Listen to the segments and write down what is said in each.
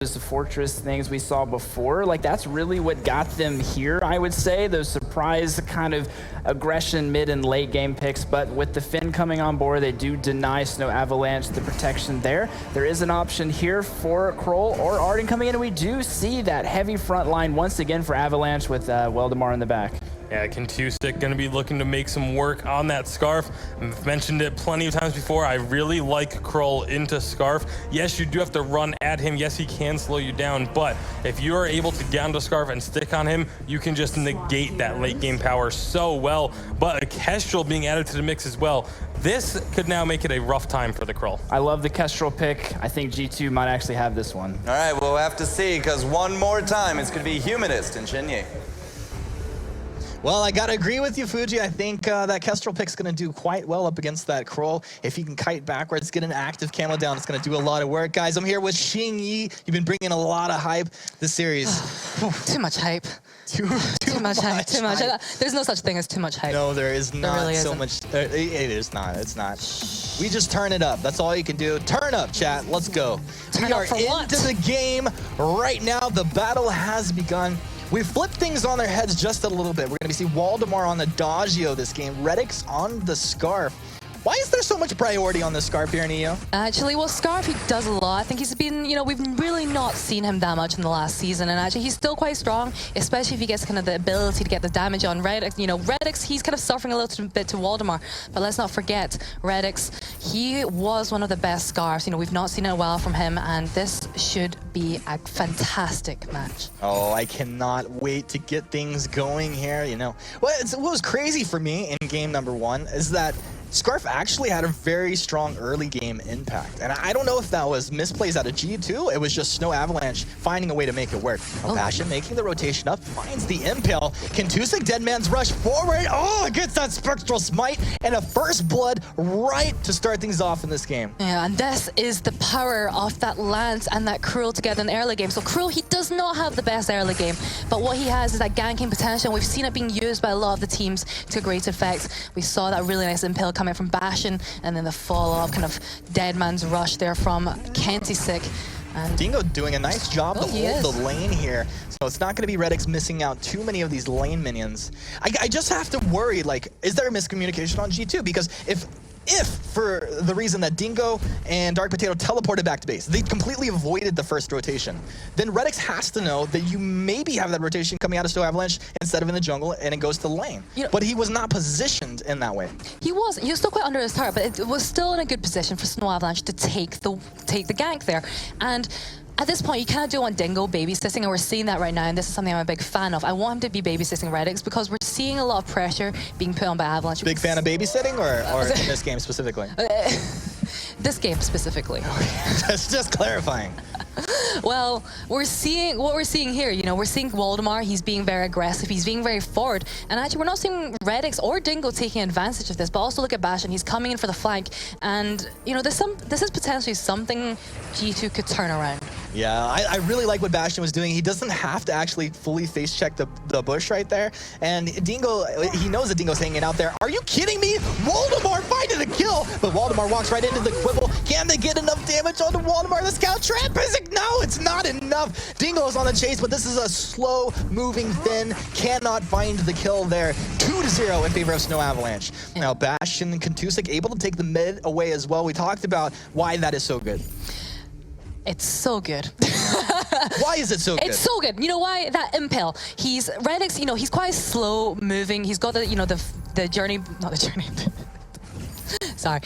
those fortress things we saw before. Like, that's really what got them here, I would say. Those surprise kind of aggression mid and late game picks. But with the Finn coming on board, they do deny Snow Avalanche the protection there. There is an option here for Kroll or Arden coming in, and we do see that heavy front line once again for Avalanche with Weldemar in the back. Yeah, Kentusik going to be looking to make some work on that Scarf. I've mentioned it plenty of times before. I really like Kroll into Scarf. Yes, you do have to run at him. Yes, he can slow you down. But if you are able to get onto Scarf and stick on him, you can just negate that late game power so well. But a Kestrel being added to the mix as well. This could now make it a rough time for the Kroll. I love the Kestrel pick. I think G2 might actually have this one. All right, we'll have to see, because one more time it's going to be Humanist and Shinye. Well, I gotta agree with you, Fuji. I think that Kestrel pick's gonna do quite well up against that Kroll. If he can kite backwards, get an active camo down, it's gonna do a lot of work. Guys, I'm here with Xing Yi. You've been bringing a lot of hype this series. Too much hype. Too much hype. Too much. There's no such thing as too much hype. No, there is not really so much. It is not. It's not. We just turn it up. That's all you can do. Turn up, chat. Let's go. Turn we up are for into what? the game right now. The battle has begun. We flipped things on their heads just a little bit. We're going to see Waldemar on the Dodgio this game. Redix on the Scarf. Why is there so much priority on the Scarf here in EO? Actually, well, Scarf, he does a lot. I think he's been, we've really not seen him that much in the last season. And actually, he's still quite strong, especially if he gets kind of the ability to get the damage on Redix. Redix, he's kind of suffering a little bit to Waldemar. But let's not forget, Redix, he was one of the best Scarfs. We've not seen it well from him. And this should be a fantastic match. Oh, I cannot wait to get things going here. What was crazy for me in game number 1 is that Scarf actually had a very strong early game impact. And I don't know if that was misplays out of G2. It was just Snow Avalanche finding a way to make it work. Bastion making the rotation up, finds the impale. Kentusik, Deadman's rush forward. Oh, it gets that Spectral Smite and a first blood right to start things off in this game. Yeah, and this is the power of that Lance and that Cruel together in the early game. So Cruel, he does not have the best early game, but what he has is that ganking potential. We've seen it being used by a lot of the teams to great effect. We saw that really nice impale coming from Bastion, and then the fall-off kind of Deadman's rush there from Kentusik. And Dingo doing a nice job to hold the lane here. So it's not going to be Redix missing out too many of these lane minions. I just have to worry, is there a miscommunication on G2? Because if for the reason that Dingo and Dark Potato teleported back to base, they completely avoided the first rotation, then Redix has to know that you maybe have that rotation coming out of Snow Avalanche instead of in the jungle, and it goes to lane. But he was not positioned in that way. He was still quite under his turret, but it was still in a good position for Snow Avalanche to take the gank there. And at this point, you kind of do want Dingo babysitting, and we're seeing that right now, and this is something I'm a big fan of. I want him to be babysitting Redix because we're seeing a lot of pressure being put on by Avalanche. Big fan of babysitting, or in this game specifically? This game specifically. Just clarifying. Well, what we're seeing here, we're seeing Waldemar, he's being very aggressive, he's being very forward, and actually we're not seeing Redix or Dingo taking advantage of this, but also look at Bastion, he's coming in for the flank, and this is potentially something G2 could turn around. Yeah, I really like what Bastion was doing. He doesn't have to actually fully face check the bush right there, and Dingo, he knows that Dingo's hanging out there. Are you kidding me? Waldemar finding the kill, but Waldemar walks right into the quibble. Can they get enough damage onto Waldemar? The scout trap is no, it's not enough. Dingo is on the chase, but this is a slow-moving Finn. Cannot find the kill there. 2-0 in favor of Snow Avalanche. Now, Bastion and Kentusik able to take the mid away as well. We talked about why that is so good. It's so good. Why is it so good? It's so good. You know why? That impale. Redix, he's quite slow moving. He's got the journey, not the journey. Sorry.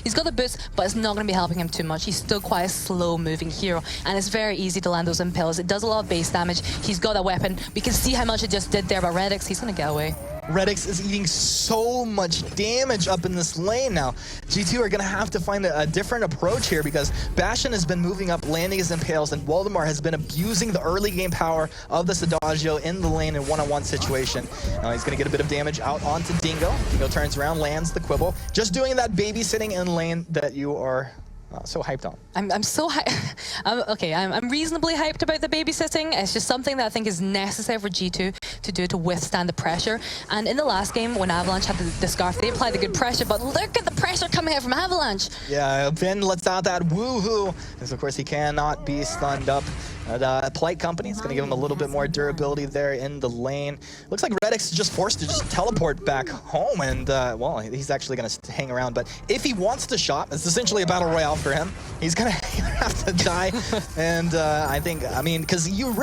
He's got the boost, but it's not going to be helping him too much. He's still quite a slow-moving hero, and it's very easy to land those impales. It does a lot of base damage. He's got that weapon. We can see how much it just did there, but Redix, he's going to get away. Redix is eating so much damage up in this lane now. G2 are going to have to find a different approach here because Bastion has been moving up, landing his impales, and Waldemar has been abusing the early game power of the Sadagio in the lane in one-on-one situation. Now he's going to get a bit of damage out onto Dingo. Dingo turns around, lands the quibble. Just doing that babysitting in lane that you are So hyped on. I'm so okay, I'm reasonably hyped about the babysitting. It's just something that I think is necessary for G2 to do to withstand the pressure. And in the last game, when Avalanche had the scarf, they applied the good pressure, but look at the pressure coming out from Avalanche. Yeah, Vin lets out that woohoo, because of course he cannot be stunned up. Polite Company is going to give him a little bit more durability there in the lane. Looks like Redix is just forced to just teleport back home, and well, he's actually going to hang around. But if he wants to shop, it's essentially a battle royale for him. He's going to have to die, and I mean, because you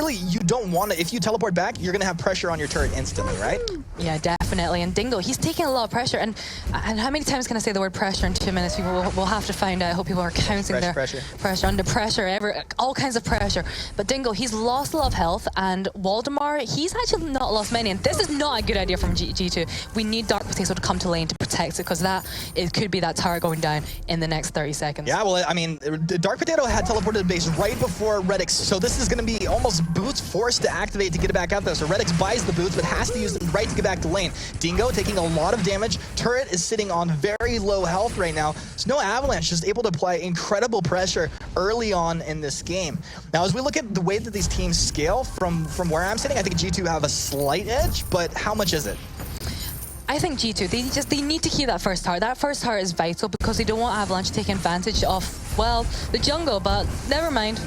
don't want to. If you teleport back, you're going to have pressure on your turret instantly, right? Yeah, definitely. And Dingo, he's taking a lot of pressure. And how many times can I say the word pressure in 2 minutes? People will have to find out. I hope people are counting their pressure, under pressure, all kinds of pressure. But Dingo, he's lost a lot of health, and Waldemar, he's actually not lost many. And this is not a good idea from G2. We need Dark Potato to come to lane to protect it, because it could be that tower going down in the next 30 seconds. Yeah, well, I mean, Dark Potato had teleported to base right before Redix, so this is going to be almost boots forced to activate to get it back out there. So Redix buys the boots, but has to use them right to get back to lane. Dingo taking a lot of damage. Turret is sitting on very low health right now. Snow Avalanche just able to apply incredible pressure early on in this game. Now, as we look at the way that these teams scale from where I'm sitting, I think G2 have a slight edge, but how much is it? I think G2, they need to keep that first tower. That first tower is vital because they don't want Avalanche taking advantage of, well, the jungle, but never mind.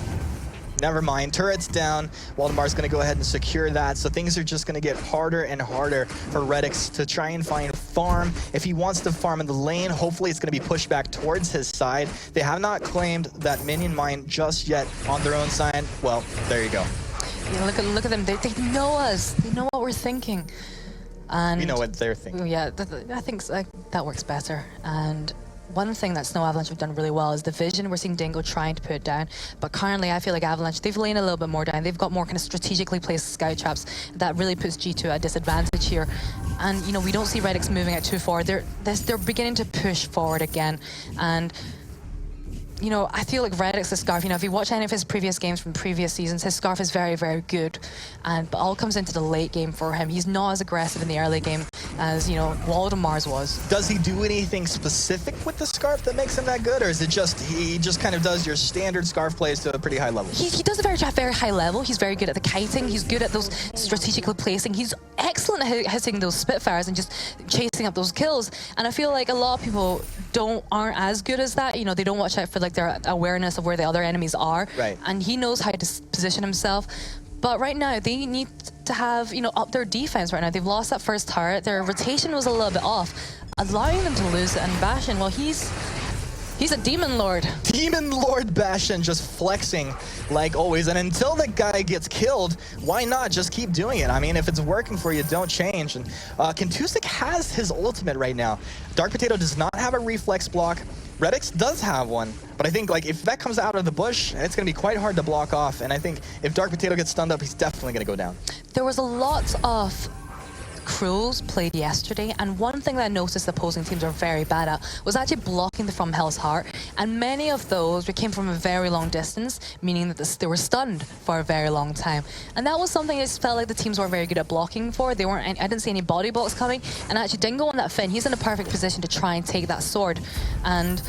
Never mind. Turret's down. Waldemar's going to go ahead and secure that. So things are just going to get harder and harder for Redix to try and find farm. If he wants to farm in the lane, hopefully it's going to be pushed back towards his side. They have not claimed that minion mine just yet on their own side. Well, there you go. Yeah, look at them. They know us. They know what we're thinking. And we know what they're thinking. Yeah, I think that works better. And one thing that Snow Avalanche have done really well is the vision. We're seeing Dingo trying to put it down, but currently I feel like Avalanche, they've laid a little bit more down. They've got more kind of strategically placed scout traps that really puts G2 at a disadvantage here. And you know, we don't see Redix moving out too far. They're beginning to push forward again. And you know, I feel like Redix, the Scarf, you know, if you watch any of his previous games from previous seasons, his Scarf is very, very good. But all comes into the late game for him. He's not as aggressive in the early game as, you know, Waldemar's was. Does he do anything specific with the Scarf that makes him that good? Or is it just, he just kind of does your standard Scarf plays to a pretty high level? He does a very high level. He's very good at the kiting. He's good at those strategically placing. He's excellent at hitting those Spitfires and just chasing up those kills. And I feel like a lot of people aren't as good as that. You know, they don't watch out for like their awareness of where the other enemies are. Right. And he knows how to position himself. But right now, they need to have, you know, up their defense right now. They've lost that first turret. Their rotation was a little bit off, allowing them to lose it. And Bastion, well, he's a Demon Lord. Demon Lord Bastion just flexing like always. And until the guy gets killed, why not just keep doing it? I mean, if it's working for you, don't change. And Kentusik has his ultimate right now. Dark Potato does not have a reflex block. Redix does have one, but I think like if that comes out of the bush, it's going to be quite hard to block off. And I think if Dark Potato gets stunned up, he's definitely going to go down. There was a lot of Cruels played yesterday, and one thing that I noticed the opposing teams are very bad at was actually blocking the From Hell's Heart, and many of those came from a very long distance, meaning that they were stunned for a very long time. And that was something I just felt like the teams weren't very good at blocking for. They weren't. I didn't see any body blocks coming, and actually Dingo on that Finn, he's in a perfect position to try and take that sword. And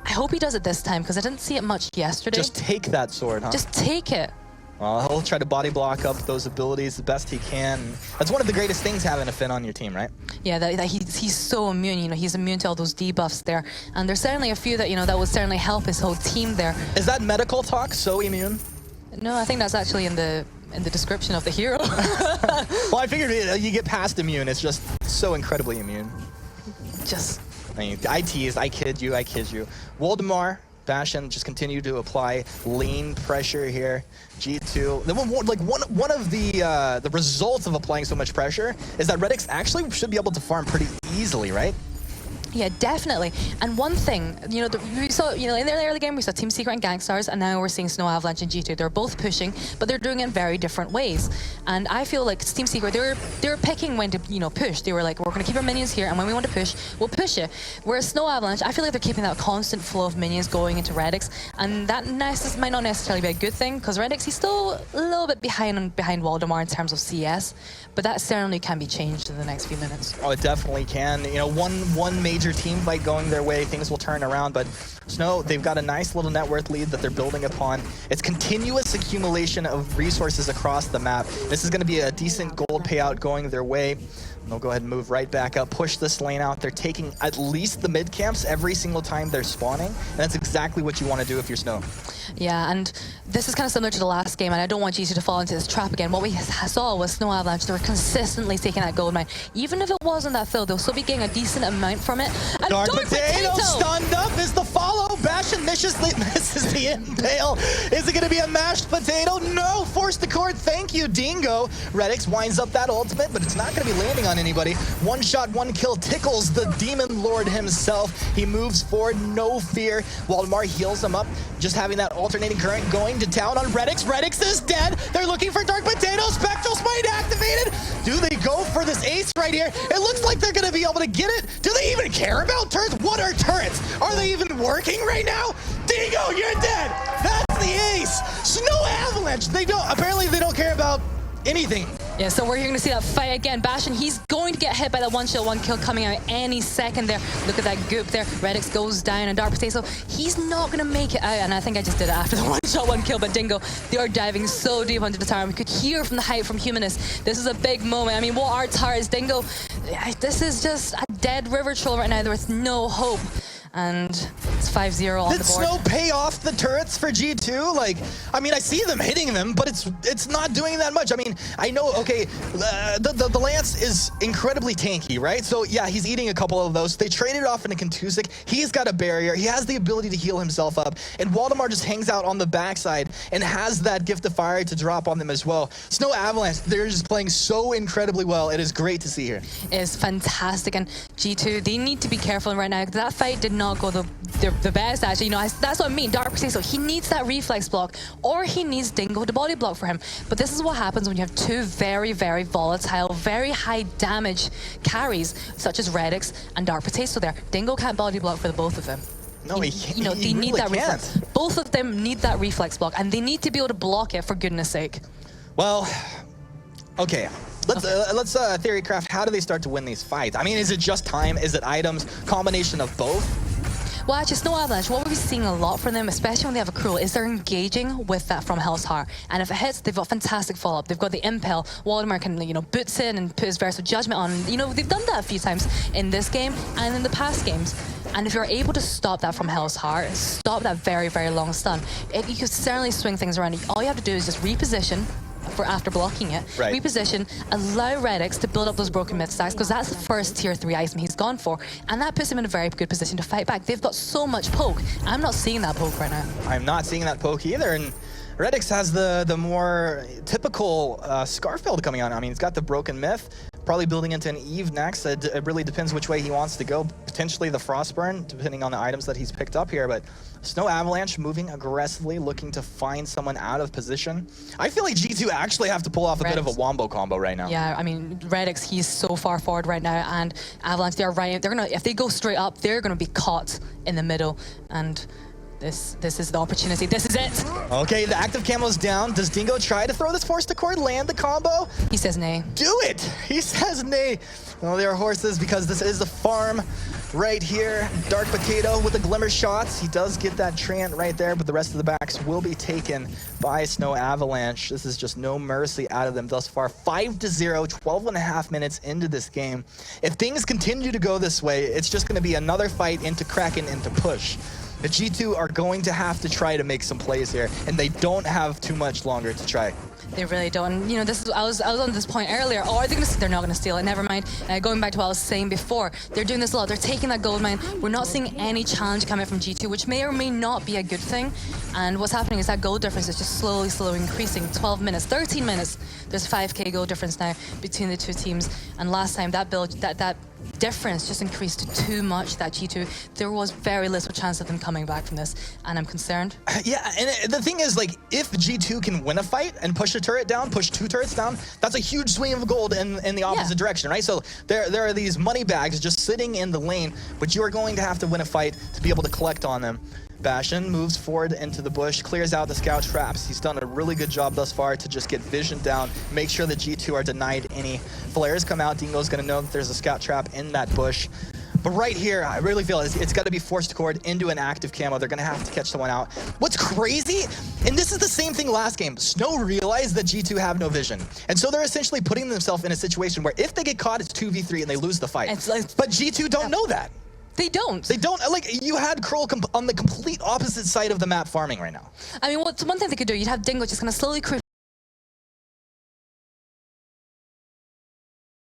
I hope he does it this time, because I didn't see it much yesterday. Just take that sword, huh? Just take it. Well, he'll try to body block up those abilities the best he can. That's one of the greatest things, having a Finn on your team, right? Yeah, that he's so immune. You know, he's immune to all those debuffs there. And there's certainly a few that, you know, that would certainly help his whole team there. Is that medical talk, so immune? No, I think that's actually in the description of the hero. Well, I figured you get past immune. It's just so incredibly immune. Just... I mean, I teased, I kid you. Waldemar, Bastion just continue to apply lane pressure here. G2. Then one of the results of applying so much pressure is that Redix actually should be able to farm pretty easily, right? Yeah, definitely. And one thing, you know, we saw, you know, in the early game, we saw Team Secret and Gangstars, and now we're seeing Snow Avalanche and G2. They're both pushing, but they're doing it in very different ways. And I feel like Team Secret, they were picking when to, you know, push. They were like, we're going to keep our minions here, and when we want to push, we'll push it. Whereas Snow Avalanche, I feel like they're keeping that constant flow of minions going into Redix, and that might not necessarily be a good thing, because Redix, he's still a little bit behind Waldemar in terms of CS, but that certainly can be changed in the next few minutes. Oh, it definitely can. You know, one major major team fight going their way, things will turn around. But Snow, they've got a nice little net worth lead that they're building upon. It's continuous accumulation of resources across the map. This is going to be a decent gold payout going their way. And they'll go ahead and move right back up, push this lane out. They're taking at least the mid camps every single time they're spawning. And that's exactly what you want to do if you're Snow. Yeah, and this is kind of similar to the last game, and I don't want G2 to fall into this trap again. What we saw was Snow Avalanche, they were consistently taking that gold mine. Even if it wasn't that filled, they'll still be getting a decent amount from it. And Dark Potato stunned up is the follow. Bastion misses the impale. Is it going to be a mashed potato? No, forced the cord. Thank you, Dingo. Redix winds up that ultimate, but it's not going to be landing on anybody. One shot, one kill tickles the Demon Lord himself. He moves forward, no fear. Waldemar heals him up, just having that alternating current going to town on Redix. Redix is dead. They're looking for Dark Potato. Spectral Smite activated. Do they go for this ace right here? It looks like they're going to be able to get it. Do they even care about turrets? What are turrets? Are they even working right now? Dingo, you're dead. That's the ace. Snow Avalanche. Apparently they don't care about anything. Yeah, so we're going to see that fight again. Bastion, he's going to get hit by that one shot, one kill coming out any second there. Look at that goop there. Redix goes down, and Dark Potato, he's not going to make it out. And I think I just did it after the one shot, one kill. But Dingo, they are diving so deep under the tower. We could hear from the height from Humanist. This is a big moment. I mean, what are turrets? Dingo, this is just a dead river troll right now. There is no hope. And it's 5-0 on the board. Did Snow pay off the turrets for G2? Like, I mean, I see them hitting them, but it's not doing that much. I mean, I know, okay, the Lance is incredibly tanky, right? So, yeah, he's eating a couple of those. They traded it off into Contusic. He's got a barrier. He has the ability to heal himself up. And Waldemar just hangs out on the backside and has that Gift of Fire to drop on them as well. Snow Avalanche, they're just playing so incredibly well. It is great to see here. It is fantastic. And G2, they need to be careful right now. That fight did not go the best, actually. You know, that's what I mean. Dark Potato, he needs that reflex block, or he needs Dingo to body block for him. But this is what happens when you have two very, very volatile, very high damage carries, such as Redix and Dark Potato there. Dingo can't body block for the both of them. No, he can't. You know, they need really that reflex. Both of them need that reflex block, and they need to be able to block it, for goodness sake. Well, okay. Let's theory craft. How do they start to win these fights? I mean, is it just time? Is it items? Combination of both? Well, actually, Snow Avalanche, what we're seeing a lot from them, especially when they have a cruel, is they're engaging with that from Hell's Heart. And if it hits, they've got fantastic follow-up. They've got the Impel. Waldemar can, you know, boots in and put his Verse of Judgment on. You know, they've done that a few times in this game and in the past games. And if you're able to stop that from Hell's Heart, stop that very, very long stun, you could certainly swing things around. All you have to do is just reposition for after blocking it, reposition, allow Redix to build up those broken mid stacks, because that's the first tier 3 item he's gone for, and that puts him in a very good position to fight back. They've got so much poke. I'm not seeing that poke right now. I'm not seeing that poke either, and Redix has the more typical Scarf build coming on. I mean, he's got the Broken Myth, probably building into an Eve next. It really depends which way he wants to go. Potentially the Frostburn, depending on the items that he's picked up here, but Snow Avalanche moving aggressively, looking to find someone out of position. I feel like G2 actually have to pull off a bit of a wombo combo right now. Yeah, I mean, Redix, he's so far forward right now, and Avalanche, they're right. They're gonna, if they go straight up, they're gonna be caught in the middle, and this is the opportunity. This is it. Okay, the active camo's down. Does Dingo try to throw this force to cord, land the combo? He says nay. Do it! He says nay. Well, there are horses, because this is a farm right here. Dark Potato with the Glimmer shots. He does get that Treant right there, but the rest of the backs will be taken by Snow Avalanche. This is just no mercy out of them thus far. 5-0, 12.5 minutes into this game. If things continue to go this way, it's just going to be another fight into Kraken, into push. The G2 are going to have to try to make some plays here, and they don't have too much longer to try. They really don't. You know, this is, I was on this point earlier. Oh, are they gonna? They're not going to steal it. Never mind. Going back to what I was saying before, they're doing this a lot. They're taking that gold mine. We're not seeing any challenge coming from G2, which may or may not be a good thing. And what's happening is that gold difference is just slowly increasing. 12 minutes, 13 minutes. There's 5k gold difference now between the two teams. And last time that difference just increased too much, that G2. There was very little chance of them coming back from this, and I'm concerned. Yeah, and the thing is, like, if G2 can win a fight and push a turret down, push 2 turrets down, that's a huge swing of gold in the opposite direction, right? So there are these money bags just sitting in the lane, but you are going to have to win a fight to be able to collect on them. Bastion moves forward into the bush, clears out the scout traps. He's done a really good job thus far to just get vision down, make sure that G2 are denied any flares come out. Dingo's going to know that there's a scout trap in that bush. But right here, I really feel it's got to be forced cord into an active camo. They're going to have to catch someone out. What's crazy, and this is the same thing last game, Snow realized that G2 have no vision. And so they're essentially putting themselves in a situation where if they get caught, it's 2v3 and they lose the fight. But G2 don't know that. They don't. They don't. Like, you had Kroll on the complete opposite side of the map farming right now. I mean, what's one thing they could do? You'd have Dingo just kind of slowly creep.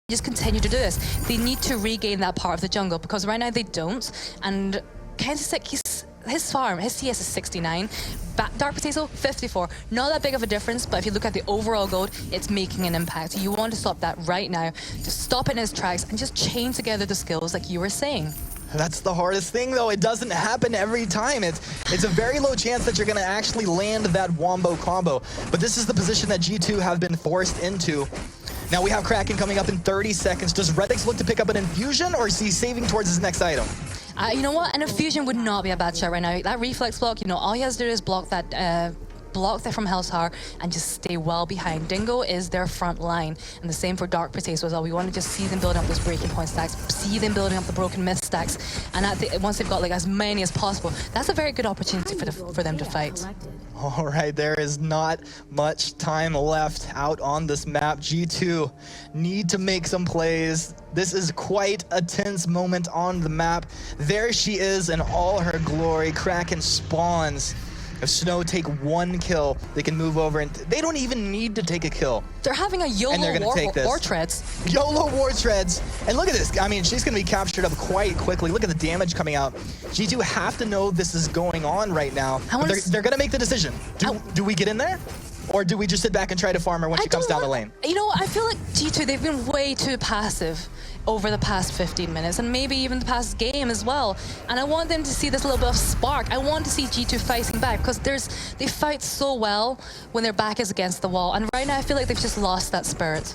Just continue to do this. They need to regain that part of the jungle because right now they don't. And Kansas, his farm, his CS is 69. Dark Potato, 54. Not that big of a difference, but if you look at the overall gold, it's making an impact. You want to stop that right now. Just stop it in its tracks and just chain together the skills like you were saying. That's the hardest thing, though. It doesn't happen every time. It's a very low chance that you're going to actually land that wombo combo. But this is the position that G2 have been forced into. Now we have Kraken coming up in 30 seconds. Does Redix look to pick up an infusion, or is he saving towards his next item? You know what? An infusion would not be a bad shot right now. That reflex block, you know, all he has to do is block that from Hell's Tower and just stay well behind. Dingo is their front line, and the same for Dark Potato as well. We want to just see them building up those breaking point stacks, see them building up the broken myth stacks, and once they've got like as many as possible, that's a very good opportunity for them to fight. All right, there is not much time left out on this map. G2 need to make some plays. This is quite a tense moment on the map. There she is in all her glory. Kraken spawns. If Snow take one kill, they can move over, and they don't even need to take a kill. They're having a YOLO war treads. YOLO war treads. And look at this. I mean, she's going to be captured up quite quickly. Look at the damage coming out. G2 have to know this is going on right now. They're going to make the decision. Do we get in there? Or do we just sit back and try to farm her when she comes down the lane? You know, I feel like G2, they've been way too passive over the past 15 minutes and maybe even the past game as well. And I want them to see this little bit of spark. I want to see G2 fighting back because they fight so well when their back is against the wall. And right now I feel like they've just lost that spirit.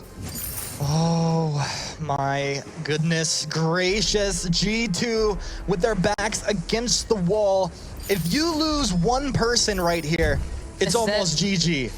Oh my goodness gracious. G2 with their backs against the wall. If you lose one person right here, it's almost GG.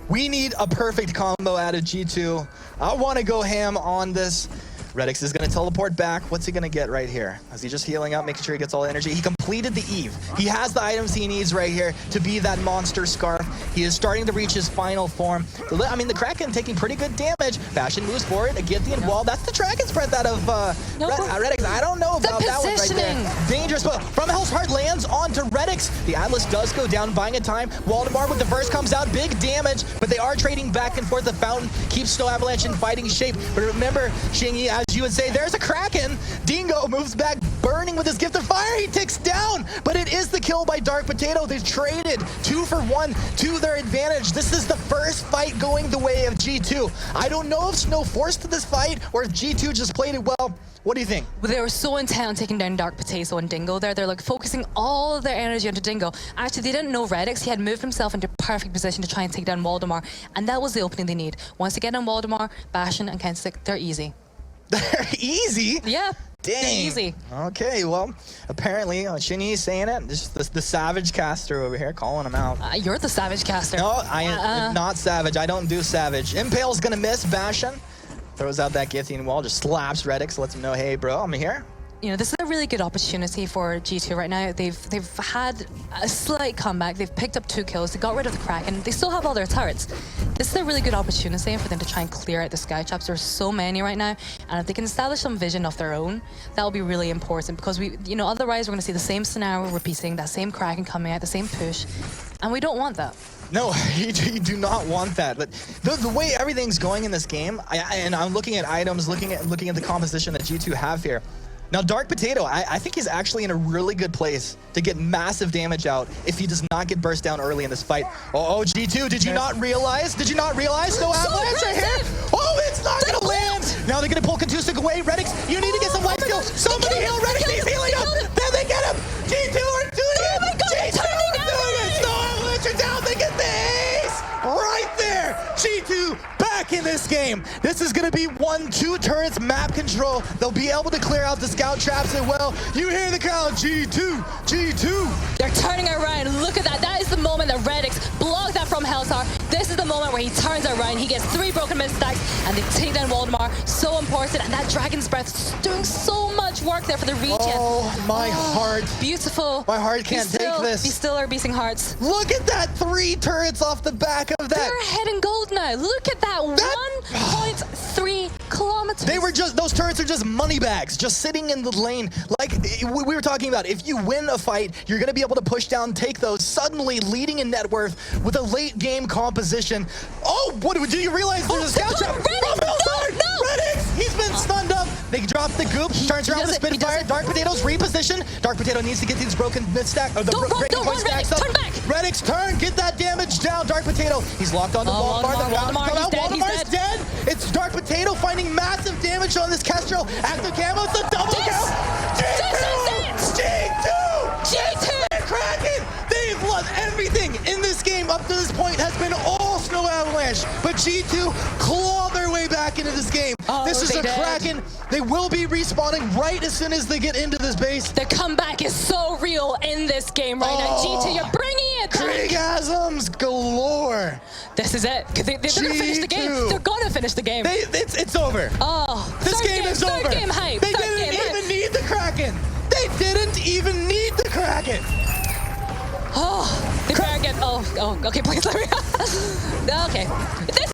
We need a perfect combo out of G2. I want to go ham on this. Redix is going to teleport back. What's he going to get right here? Is he just healing up, making sure he gets all the energy? He completed the Eve. He has the items he needs right here to be that monster scarf. He is starting to reach his final form. I mean, the Kraken taking pretty good damage. Bastion moves forward, a Githian wall. That's the Dragon Spread out of Redix. I don't know about that one right there. Dangerous, but from Hell's Heart lands onto Redix. The Atlas does go down, buying a time. Waldemar with the burst comes out, big damage, but they are trading back and forth. The Fountain keeps Snow Avalanche in fighting shape. But remember, Xingyi, as you would say, there's a Kraken. Dingo moves back, burning with his Gift of Fire. He ticks down, but it is the kill by Dark Potato. They've traded 2 for 1 to their advantage. This is the first fight going the way of G2. I don't know if Snow forced this fight or if G2 just played it well. What do you think? Well, they were so intent on taking down Dark Potato and Dingo there. They're like focusing all of their energy onto Dingo. Actually, they didn't know Redix. He had moved himself into perfect position to try and take down Waldemar, and that was the opening they need. Once they get on Waldemar, Bastion, and Kensik, they're easy. They're easy? Yeah. Dang. They're easy. Okay, well, apparently, Xingyi's saying it. This is the Savage caster over here calling him out. You're the Savage caster. No, I am not Savage. I don't do Savage. Impale's gonna miss Bastion. Throws out that Githian wall, just slaps Redix, lets him know, hey, bro, I'm here. You know, this is a really good opportunity for G2 right now. They've had a slight comeback. They've picked up 2 kills. They got rid of the Kraken. They still have all their turrets. This is a really good opportunity for them to try and clear out the sky traps. There's so many right now, and if they can establish some vision of their own, that will be really important because otherwise we're going to see the same scenario repeating, that same Kraken coming out, the same push, and we don't want that. No, you do not want that. But the way everything's going in this game, and I'm looking at items, looking at the composition that G2 have here. Now, Dark Potato, I think he's actually in a really good place to get massive damage out if he does not get burst down early in this fight. Oh, G2, did you not realize? Did you not realize? No Avalanche right here? Oh, it's not going to land. Now they're going to pull Contustic away. Redix, you need to get some life steal. Somebody heal Redix. He's healing up. Then they get him. G2 are doing it. G2 are doing it. So Avalanche are down. They get the ace. Right there. G2 back in this game. This is going to be 1-2 turrets map control. They'll be able to clear out the scout traps as well. You hear the crowd, G2, G2. They're turning around. Look at that. That is the moment that Redix blocked that from Hell's Tower. This is the moment where he turns it around. He gets 3 broken mid stacks, and they take down Waldemar. So important, and that Dragon's Breath doing so much work there for the regen. Oh, my heart. Beautiful. My heart can't take this. Be still are beating hearts. Look at that 3 turrets off the back of that. They're ahead in gold now. Look at that 1.3 kilometers. They were just, those turrets are just money bags, just sitting in the lane. Like we were talking about, if you win a fight, you're going to be able to push down, take those, suddenly leading in net worth with a late game composition. Oh, what do you realize there's a scout trap? Redix! He's been stunned up. They drop the goop, turns around with a Spitfire. Dark Potatoes reposition. Dark Potato needs to get these broken mid stack, or the breaking point stacks up. Turn back. Redix, turn, get that damage down. Dark Potato, he's locked onto Waldemar. Waldemar's dead. It's Dark Potato finding massive damage on this Kestrel. Active camo, it's a double kill. G2! Kraken! They've lost everything in this game up to this point has been all Snow Avalanche, but G2 claw their way back into this game. This is a Kraken. They will be respawning right as soon as they get into this base. The comeback is so real in this game right now. G2, you're bringing it back. Krigasms galore. This is it. They're going to finish the game. They're going to finish the game. It's over. Oh, this game is over. Third game hype. They didn't even need the Kraken. They didn't even need the Kraken. Oh, the Kraken. Oh, okay, please let me. Okay. This